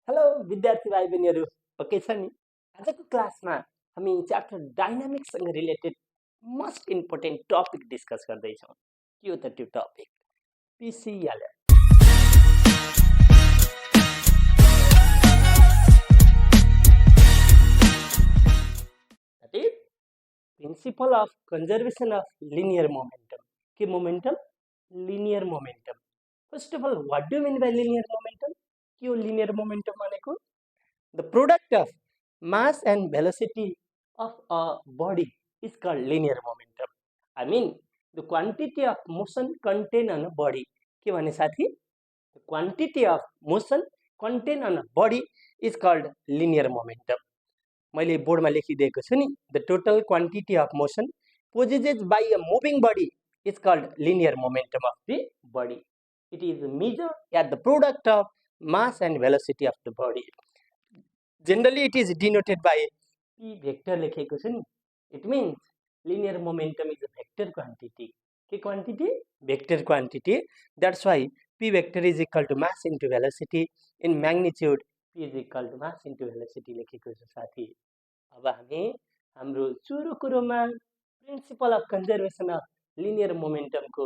Hello विद्यार्थी भाइ बहिनीहरू ओके छ नि। आजको क्लासमा हामी च्याप्टर डाइनामिक्ससँग related most important topic discuss गर्दैछौँ। के हो त त्यो topic? PCLM. That is Principle of Conservation of Linear Momentum. के momentum? Linear momentum. First of all what do mean by linear momentum? के हो लिनियर मोमेन्टम भनेको? The product of mass and velocity of a body is called linear momentum. I mean, the quantity of motion contained on a body. के भने साथी? The quantity of motion contained on a body is called linear momentum. मैले बोर्डमा लेखिदिएको छु नि, the total quantity of motion possessed by a moving body is called linear momentum of the body. It is measured at the product of mass and velocity of the body. Generally it is denoted by p vector लेखेको छु नि. It means linear momentum is a vector quantity. के quantity? Vector quantity. That's why p vector is equal to mass into velocity. In magnitude p is equal to mass into velocity लेखेको छु साथी. अब हामी हाम्रो सुरु कुरोमा principle of conservation of linear मोमेन्टमको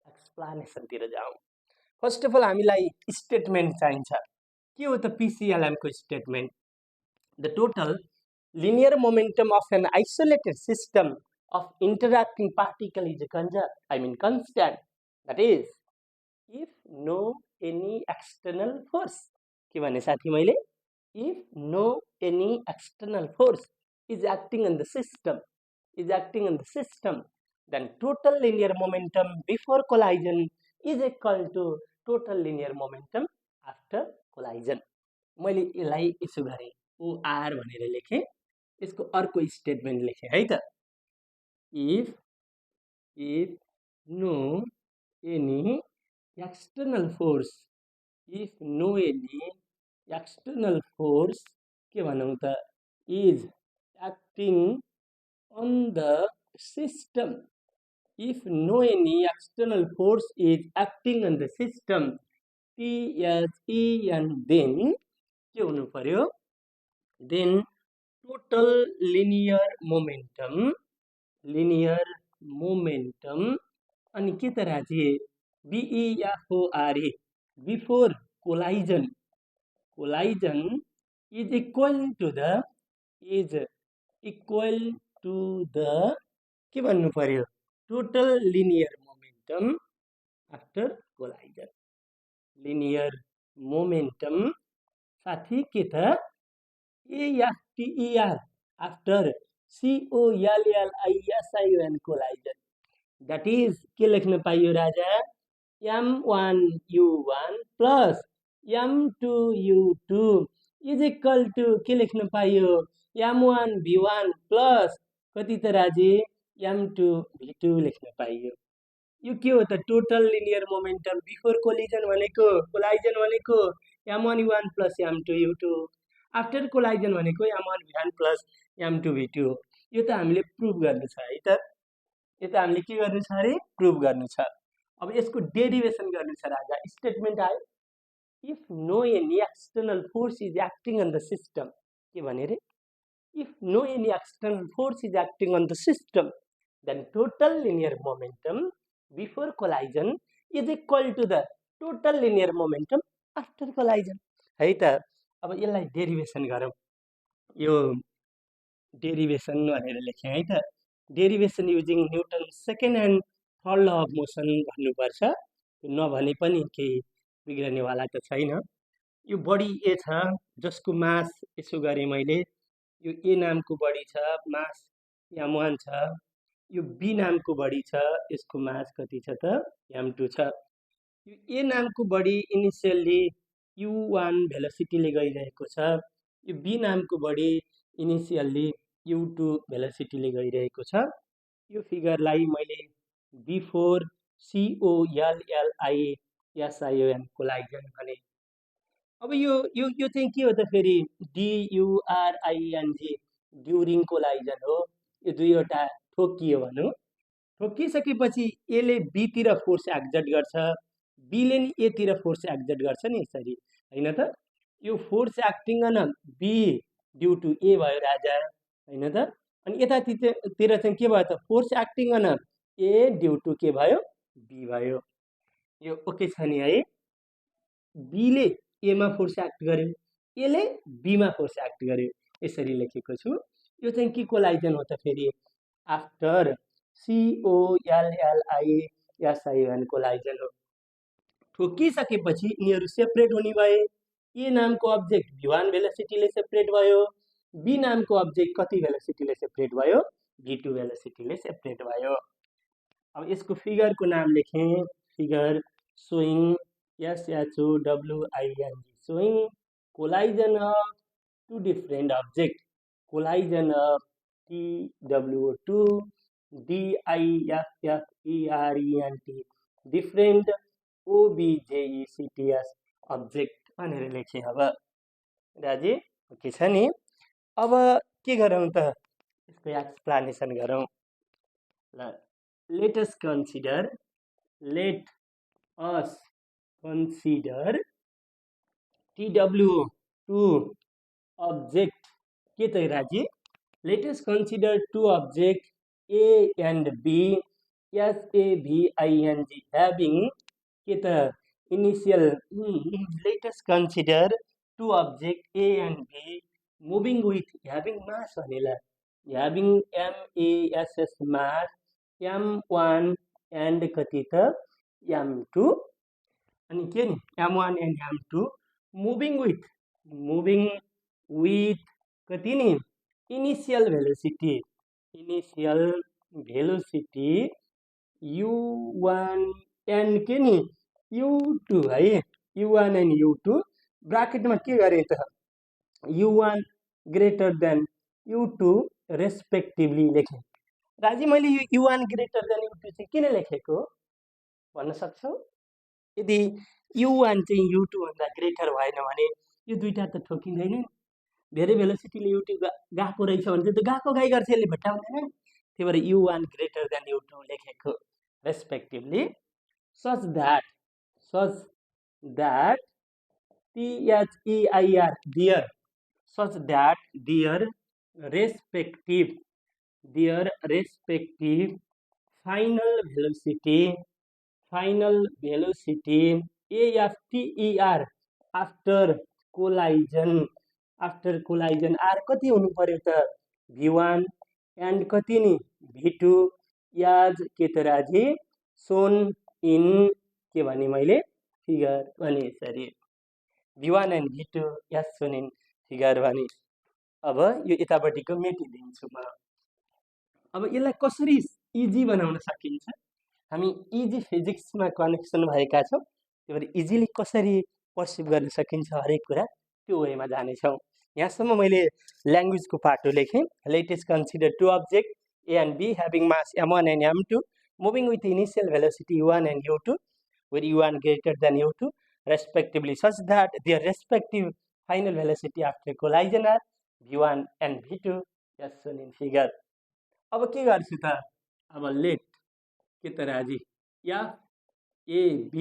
एक्सप्लेनेसनतिर जाउँ. फर्स्ट अफ अल हामीलाई स्टेटमेन्ट चाहिन्छ. के हो त PCLM को statement? The total linear momentum of an isolated system of interacting particle is constant. That is, if no any external force. के भने साथी मैले? If no any external force is acting on the system, then total linear momentum before collision is equal to total linear momentum after collision. मैले यसलाई यसो गरेँ, OR भनेर लेखेँ. यसको अर्को स्टेटमेन्ट लेखेँ है त. If no any external force, के भनौँ त, is acting on the system. If no any external force is acting on the system, TSEN, then के हुनु पर्यो? Then total linear momentum अनि के त राजी? BEFORE, before collision is equal to the के भन्नु पर्यो? Total linear momentum after collision. Linear momentum साथी के त? AFTER after COLLISION collision. That is के लेख्न पाइयो राजा? M1U1 plus M2U2 is equal to के लेख्न पाइयो? M1V1 plus कति त राजी? M2V2 लेख्न पाइयो. यो के हो त? Total linear momentum before collision भनेको M1U1 plus M2U2, after collision भनेको M1V1 plus M2V2 हो. यो त हामीले प्रुभ गर्नु छ है त. यो त हामीले के गर्नु छ अरे? प्रुभ गर्नु छ. अब यसको डेरिवेसन गर्नु छ राजा. स्टेटमेन्ट आयो, if no any external force is acting on the system. के भने रे? If no any external force is acting on the system, then total linear momentum before collision is equal to the total linear momentum after collision है त. अब यसलाई डेरिवेसन गरौँ. यो डेरिवेसन भनेर लेखेँ है त. Derivation using Newton second and third law of motion भन्नुपर्छ. नभने पनि केही बिग्रनेवाला त छैन. यो बडी ए छ जसको मास यसो गरेँ मैले. यो ए नामको बडी छ, मास M1 छ. यो बी नामको बडी छ, यसको मास कति छ त? M2 छ. यो ए नामको बडी इनिसियल्ली U1 भेलोसिटीले गइरहेको छ. यो बी नामको बडी इनिसियल्ली U2 भेलोसिटीले गइरहेको छ. यो फिगरलाई मैले बिफोर COLLISION कोलाइजन भने. अब यो चाहिँ के हो त फेरि? DURING ड्युरिङ कोलाइजन हो. यो दुईवटा ठोकियो भनौँ. ठोकिसकेपछि एले बीतिर फोर्स एक्जर्ट गर्छ, बीले नि एतिर फोर्स एक्जर्ट गर्छ नि यसरी हैन त. यो force acting on B due to A भयो राजा, होइन त। अनि यतातिर चाहिँ के भयो त, force acting on A due to के भयो, बी भयो। यो ओके छ नि है। बीले एमा फोर्स एक्ट गर्यो, एले बीमा फोर्स एक्ट गर्यो, यसरी लेखेको छु। यो चाहिँ के कोलाइजन हो त फेरि, आफ्टर COLLISIN कोलाइजन हो। ठोकिसकेपछि यिनीहरू सेपरेट हुने भए। ए नामको अब्जेक्ट v1 भेलोसिटीले सेपरेट भयो, बी नामको अब्जेक्ट कति भेलोसिटीले सेपरेट भयो, v2 भेलोसिटीले सेपरेट भयो। अब यसको फिगरको नाम लेखेँ, figure showing SHOWING, showing collision of two different object, collision of TWO2 DIFFERENT, different OBJECTS object भनेर लेखेँ। अब राजी ओके छ नि। अब के गरौँ त, यसको एक्सप्लेनेसन गरौँ ल। Late us consider TWO2 object के त राजी, let us consider two object A and B SAVING having के त initial, let us consider two object A and B moving with having mass भनेला, having MASS mass M1 and कति त M2, अनि के नि M1 and M2 moving with कति नि इनिशियल भेलोसिटी U1 and के नि U2 है, U1 and U2 ब्राकेटमा के गरे त U1 greater than U2 respectively लेखेँ। राजी मैले यो U1 ग्रेटर देन U2 चाहिँ किन लेखेको भन्न सक्छौ? यदि U1 चाहिँ U2 भन्दा ग्रेटर भएन भने यो दुईटा त ठोकिँदैन। धेरै भेलोसिटीले U2 गएको रहेछ भने त गएको गाई गर्छ, यसले भेट्टाउँदैन। त्यही भएर U1 ग्रेटर देन U2 लेखेको respectively, such that THEIR their, such that their respective final velocity AFTER after collision R कति हुनु पर्यो त v1 and कति नि v2 याज के त राजी सोन इन के भने मैले फिगर भने यसरी v1 and v2 याज सोन इन फिगर भने। अब यो यतापट्टिको मेटिदिन्छु म। अब यसलाई कसरी इजी बनाउन सकिन्छ, हामी इजी फिजिक्समा कनेक्सन भएका छौँ, त्यही भएर इजिली कसरी पर्सिभ गर्न सकिन्छ हरेक कुरा त्यो वेमा जानेछौँ। यहाँसम्म मैले ल्याङ्ग्वेजको पाटो लेखेँ। Let us consider two object A and B having mass M1 and M2 moving with initial velocity U1 and U2 where U1 greater than U2 respectively such that their respective final velocity after collision are v1 and v2 as shown in figure। अब के गर्छु त, अब late के त राजी F A B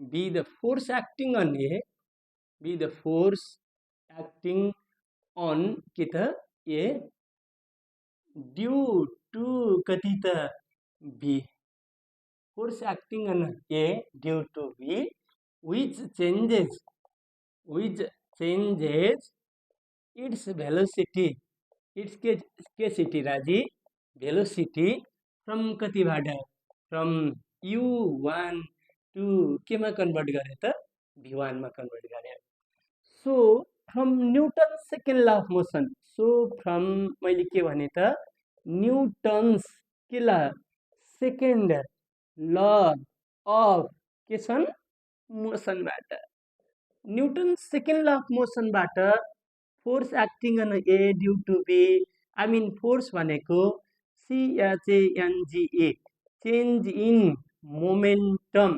be the force acting on A, be the force acting on के त A due to कति त B, force acting on A due to B which changes its velocity, its के राजी velocity from कतिबाट from U1 to केमा convert गरे त v1 मा कन्भर्ट गरे। So from Newton second law of motion, so from मैले के भने त न्यूटन्स के ल सेकेन्ड ल अफ के छन् मोसनबाट, न्यूटन सेकेन्ड ल अफ मोसनबाट force acting on A due to B, I mean force भनेको CHANGE change in momentum,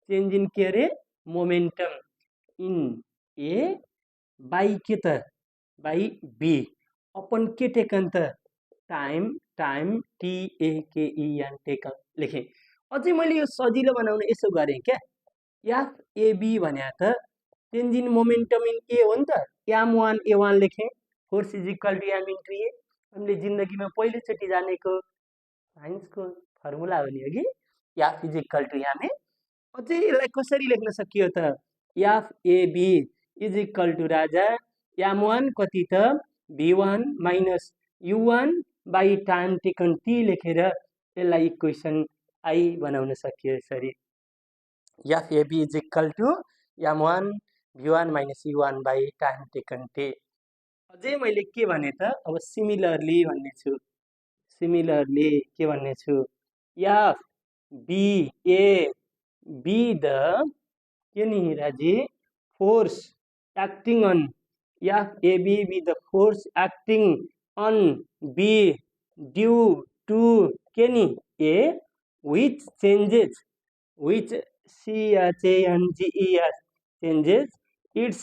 change in के अरे मोमेन्टम इन ए बाई के त बाई बी अपन के टेकन त टाइम TAKEN टेकन लेखेँ। अझै मैले यो सजिलो बनाउन यसो गरेँ क्या, एफएबी भने त change in momentum in A हो नि त। m1 a1 लेखेँ, force is equal to m into A. हामीले जिन्दगीमा पहिलोचोटि जानेको साइन्सको फर्मुला हो नि अघि, F is equal to M A. अझै यसलाई कसरी लेख्न सकियो त? एफएबी इज इक्वल टु राजा m1 कति त v1 minus u1 by time taken T लेखेर यसलाई इक्वेसन आई बनाउन सकियो यसरी। FAB is equal to m1 v1 minus u1 by time taken T. अझै मैले के भने त अब सिमिलरली भन्ने छु। सिमिलरली के भन्ने छु? F B A B the के नि राजी force acting on FAB B the force acting on B due to के नि ए which changes which changes changes its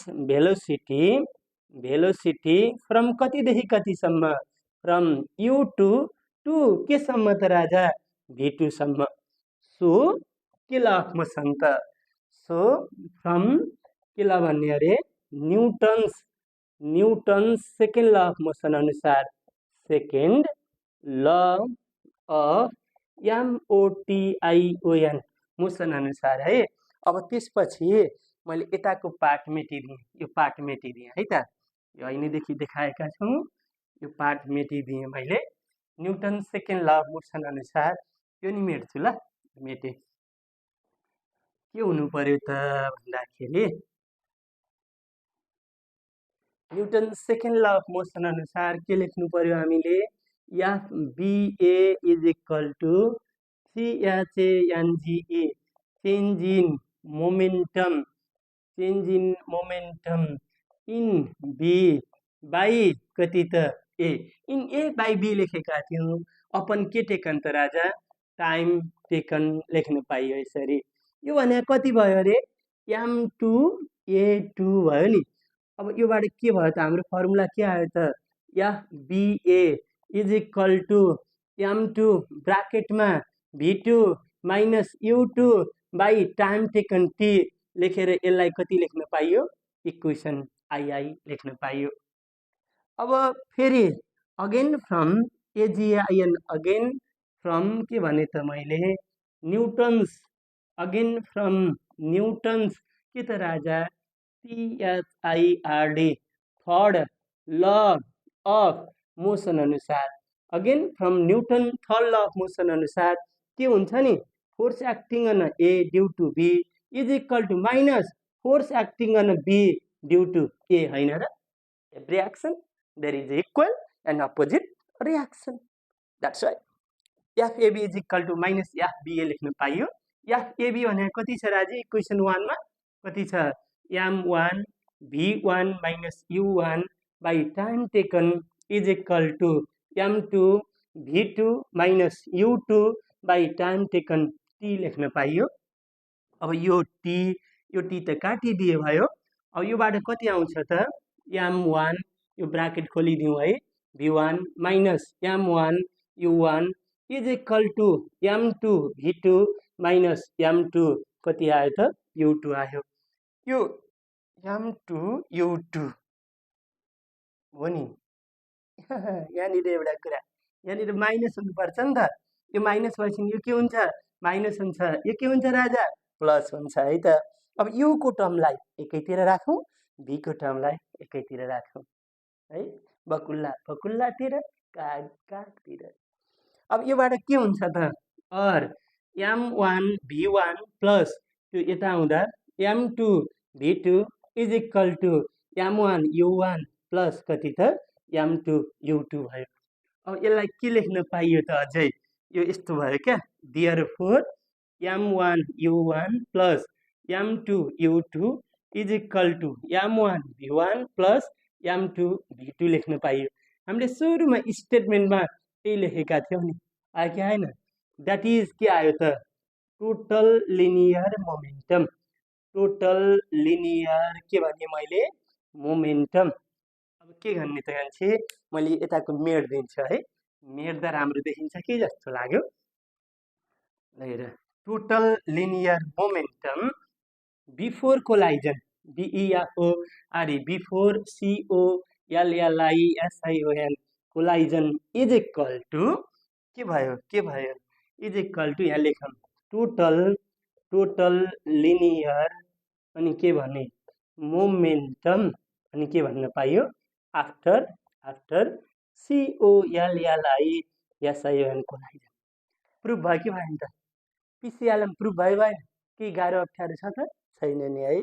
velocity from कतिदेखि कतिसम्म? फ्रम यु टु के सम्म त राजा? v2 सम्म। सो के ल अफ मोसन त? सो फ्रम के ल भन्ने अरे Newton's second law of motion अनुसार second law of MOTION motion अनुसार है। अब त्यसपछि मैले यताको पार्ट मेटिदिएँ, यो पार्ट मेटिदिएँ है त। यो ऐनैदेखि देखाएका छौँ, यो पार्ट मेटिदिएँ मैले। Newton second law of motion अनुसार यो नि मेट्छु ल, मेटेँ। के हुनु पर्यो त भन्दाखेरि Newton second law of motion अनुसार के लेख्नु पर्यो हामीले? FBA is equal to CHANGE change in momentum in B by कति त A. In A by B लेखेका थियौँ, अपन के टेकन त राजा? टाइम टेकन लेख्न पाइयो यसरी। यो भने कति भयो अरे? m2 a2 भयो नि। अब योबाट के भयो त? हाम्रो फर्मुला के आयो त? FBA is equal to m2 ब्राकेटमा v2 minus u2 by time taken T लेखेर यसलाई कति लेख्न पाइयो? इक्वेसन आई लेख्न पाइयो। अब फेरि अगेन फ्रम एजिआइएन अगेन फ्रम के भने त मैले? न्युटन्स अगेन फ्रम न्युटन्स के त राजा? THIRD third law of motion अनुसार again from Newton third law of motion अनुसार के हुन्छ नि? Force acting on A due to B is equal to minus force acting on B due to A होइन र? Every action there is equal and opposite reaction. That's why FAB is equal to minus FBA लेख्न पाइयो। FAB भने कति छ राजी? Equation 1 मा कति छ? m1 v1 minus u1 by time taken is equal to m2 v2 minus u2 by time taken T लेख्न पाइयो। अब यो टी त काटिदिए भयो। अब योबाट कति आउँछ त? m1 यो ब्राकेट खोलिदिउँ है, v1 minus m1 u1 is equal to m2 v2 minus m2 कति आयो त? u2 आयो। यो m2 u2 हो नि। यहाँनिर एउटा कुरा, यहाँनिर माइनस हुनुपर्छ नि त। यो माइनस भएपछि यो के हुन्छ? माइनस हुन्छ। यो के हुन्छ राजा? प्लस हुन्छ है त। अब युको टर्मलाई एकैतिर राखौँ, बीको टर्मलाई एकैतिर राखौँ है। बकुल्लातिर कागतिर। अब योबाट के हुन्छ त? और m1 v1 प्लस त्यो यता आउँदा m2 v2 is equal to m1 u1 plus कति त? m2 u2 भयो। अब यसलाई के लेख्न पाइयो त अझै? यो यस्तो भयो क्या, therefore m1 u1 plus m2 u2 is equal to m1 v1 plus m2 v2 लेख्न पाइयो। हामीले सुरुमा स्टेटमेन्टमा त्यही लेखेका थियौँ नि, आयो कि आएन? द्याट इज के आयो त? Total linear momentum. Total linear के भने मैले? मोमेन्टम। अब के गर्ने त मान्छे? मैले यताको मेट्दिन्छु है, मेट्दा राम्रो देखिन्छ कि जस्तो लाग्यो। हेर, total linear momentum before collision BEFORE before COLLISION collision is equal to के भयो इज इक्वल टु यहाँ लेखौँ टोटल लिनियर अनि के भने मोमेन्टम अनि के भन्न पाइयो आफ्टर COLLISION कोलाइजन प्रुफ भयो कि भएन त PCLM प्रुफ भयो भएन के गाह्रो अप्ठ्यारो छ त छैन नि है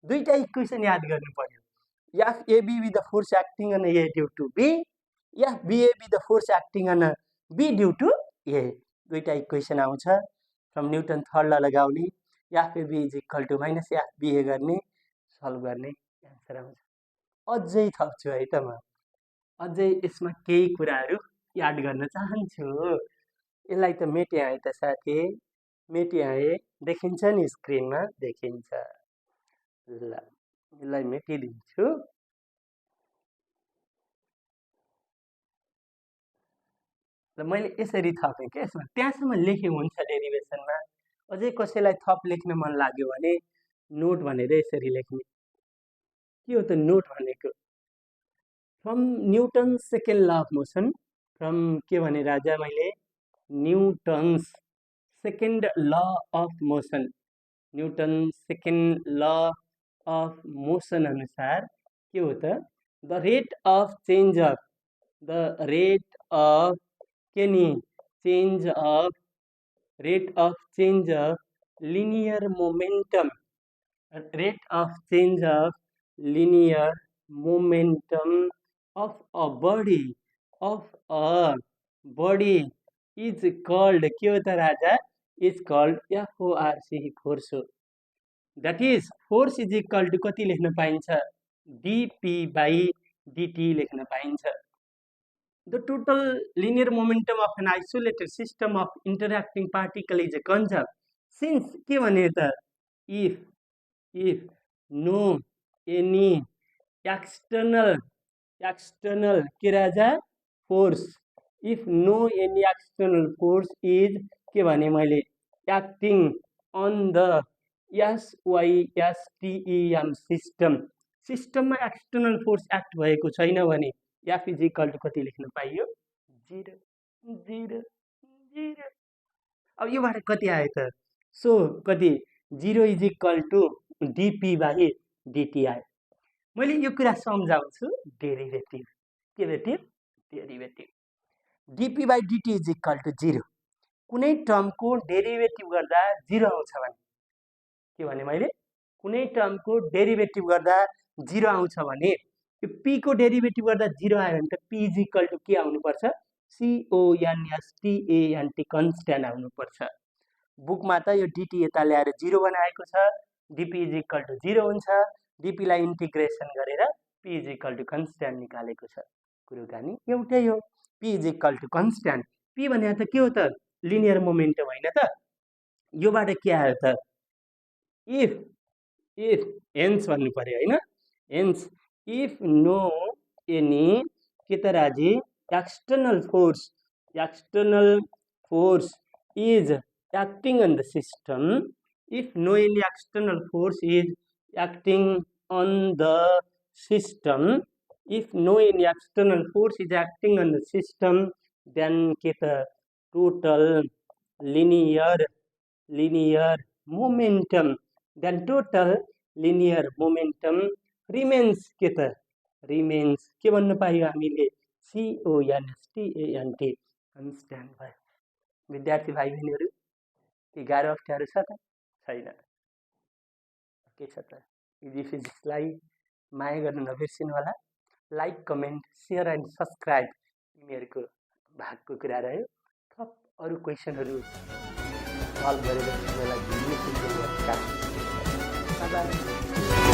दुईटा इक्वेसन याद गर्नु पर्यो FAB with the force acting on A due to B FBA with the force acting on B due to A दुईटा इक्वेसन आउँछ फ्रम न्युटन थर्ड ल लगाउने FAB is equal to minus FBA गर्ने solve गर्ने answer आउँछ अझै थप्छु है त म अझै यसमा केही कुराहरू याद गर्न चाहन्छु यसलाई त मेट्याएँ त साथी मेट्याएँ देखिन्छ नि स्क्रिनमा देखिन्छ ल यसलाई मेटिदिन्छु ल मैले यसरी थपेँ क्या यसमा त्यहाँसम्म लेखे हुन्छ डेरिभेसनमा अझै कसैलाई थप लेख्न मन लाग्यो भने नोट भनेर यसरी लेख्ने के हो त नोट भनेको from newton second law of motion from के भने राजा मैले Newton's second law of motion newton second law of motion अनुसार के हो त the rate of change of rate of change of linear momentum of a body is called के हो त राजा is called FORCE force हो that is force is equal to कति लेख्न पाइन्छ dP/dt लेख्न पाइन्छ the total linear momentum of an isolated system of interacting particle is a constant since के भने त if no any external के राजा force if no any external force is के भने मैले acting on the SYSTEM सिस्टममा एक्सटर्नल फोर्स एक्ट भएको छैन भने F इज इक्वल टु कति लेख्न पाइयो 0 अब योबाट कति आयो त सो कति 0 इज इक्वल टु dP/dt आयो मैले यो कुरा सम्झाउँछु derivative dP/dt is equal to 0 कुनै टर्मको डेरिभेटिभ गर्दा 0 आउँछ भने के भने मैले कुनै टर्मको डेरिभेटिभ गर्दा 0 आउँछ भने यो p को डेरिभेटिभ गर्दा 0 आयो भने त p इज इक्वल टु के आउनुपर्छ CONSTANT कन्स्ट्यान्ट आउनुपर्छ बुकमा त यो dt यता ल्याएर 0 बनाएको छ dp इज इक्वल टु 0 हुन्छ dp लाई इन्टिग्रेसन गरेर p is equal to constant निकालेको छ कुराकानी एउटै हो p is equal to constant p भने त के हो त लिनियर मोमेन्टम हैन त योबाट के आयो त if hence भन्नु पर्यो हैन hence if no any के त राजी external force is acting on the system if no any external force is acting on the system then के त total linear momentum remains के भन्न पाइयो हामीले CONSTANT कन्स्ट्यान्ट भयो विद्यार्थी भाइ बहिनीहरु के गाह्रो अप्ठ्यारो छ त छैन के छ त इजी फिजिक्सलाई माया गर्न नबिर्सिनु होला like comment share and subscribe तिमीहरुको भागको कुरा रह्यो थप अरु क्वेशनहरु सल्भ गरेर तिमीलाई भिडियो सिक्नु होला बाइ